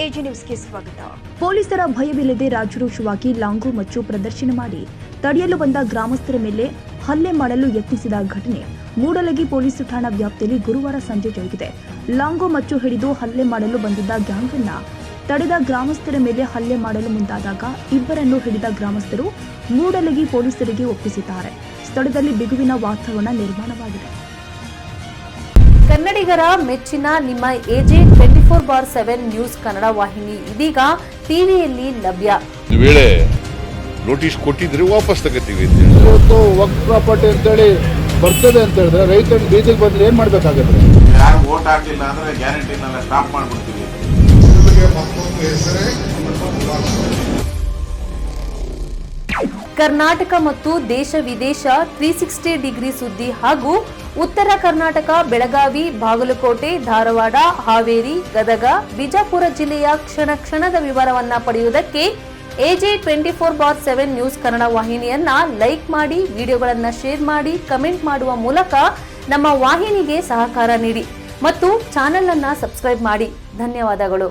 AG ನ್ಯೂಸ್ಗೆ ಸ್ವಾಗತ. ಪೊಲೀಸರ ಭಯವಿಲ್ಲದೆ ರಾಜಾರೋಷವಾಗಿ ಲಾಂಗು ಮಚ್ಚು ಪ್ರದರ್ಶನ ಮಾಡಿ ತಡೆಯಲು ಬಂದ ಗ್ರಾಮಸ್ಥರ ಮೇಲೆ ಹಲ್ಲೆ ಮಾಡಲು ಯತ್ನಿಸಿದ ಘಟನೆ ಮೂಡಲಗಿ ಪೊಲೀಸ್ ಠಾಣಾ ವ್ಯಾಪ್ತಿಯಲ್ಲಿ ಗುರುವಾರ ಸಂಜೆ ಜರುಗಿದೆ. ಲಾಂಗು ಮಚ್ಚು ಹಿಡಿದು ಹಲ್ಲೆ ಮಾಡಲು ಬಂದಿದ್ದ ಗ್ಯಾಂಗ್ ಅನ್ನ ತಡೆದ ಗ್ರಾಮಸ್ಥರ ಮೇಲೆ ಹಲ್ಲೆ ಮಾಡಲು ಮುಂದಾದಾಗ ಇಬ್ಬರನ್ನು ಹಿಡಿದ ಗ್ರಾಮಸ್ಥರು ಮೂಡಲಗಿ ಪೊಲೀಸರಿಗೆ ಒಪ್ಪಿಸಿದ್ದಾರೆ. ಸ್ಥಳದಲ್ಲಿ ಬಿಗುವಿನ ವಾತಾವರಣ ನಿರ್ಮಾಣವಾಗಿದೆ. ಕನ್ನಡಿಗರ ಮೆಚ್ಚಿನ ನಿಮ್ಮ ಎಜೆ 24/7 ನ್ಯೂಸ್ ಕನ್ನಡ ವಾಹಿನಿ ಇದೀಗ ಟಿವಿಯಲ್ಲಿ ಲಭ್ಯ. ವೇಳೆ ನೋಟಿಸ್ ಕೊಟ್ಟಿದ್ರೆ ವಾಪಸ್ ತಗೋತೀವಿ. ಇವತ್ತು ವಕ್ಫ್ ಪ್ರಾಪರ್ಟಿ ಅಂತೇಳಿ ಬರ್ತದೆ ಅಂತ ಹೇಳಿದ್ರೆ ರೈತರು ಬೀದಿಗೆ ಬಂದ್ರೆ ಏನ್ ಮಾಡ್ಬೇಕಾಗುತ್ತೆ? ಯಾರು ವೋಟ್ ಹಾಕಲಿಲ್ಲ ಅಂದ್ರೆ ಗ್ಯಾರಂಟಿನೆಲ್ಲ ಸ್ಟಾಪ್ ಮಾಡ್ಬಿಡ್ತೀವಿ. ಕರ್ನಾಟಕ ಮತ್ತು ದೇಶ ವಿದೇಶ 360 ಡಿಗ್ರಿ ಸುದ್ದಿ ಹಾಗೂ ಉತ್ತರ ಕರ್ನಾಟಕ ಬೆಳಗಾವಿ, ಬಾಗಲಕೋಟೆ, ಧಾರವಾಡ, ಹಾವೇರಿ, ಗದಗ, ಬಿಜಾಪುರ ಜಿಲ್ಲೆಯ ಕ್ಷಣ ಕ್ಷಣದ ವಿವರವನ್ನ ಪಡೆಯುವುದಕ್ಕೆ ಎಜೆ 24/7 ನ್ಯೂಸ್ ಕನ್ನಡ ವಾಹಿನಿಯನ್ನ ಲೈಕ್ ಮಾಡಿ, ವಿಡಿಯೋಗಳನ್ನ ಶೇರ್ ಮಾಡಿ, ಕಮೆಂಟ್ ಮಾಡುವ ಮೂಲಕ ನಮ್ಮ ವಾಹಿನಿಗೆ ಸಹಕಾರ ನೀಡಿ ಮತ್ತು ಚಾನೆಲ್ ಅನ್ನ ಸಬ್ಸ್ಕ್ರೈಬ್ ಮಾಡಿ. ಧನ್ಯವಾದಗಳು.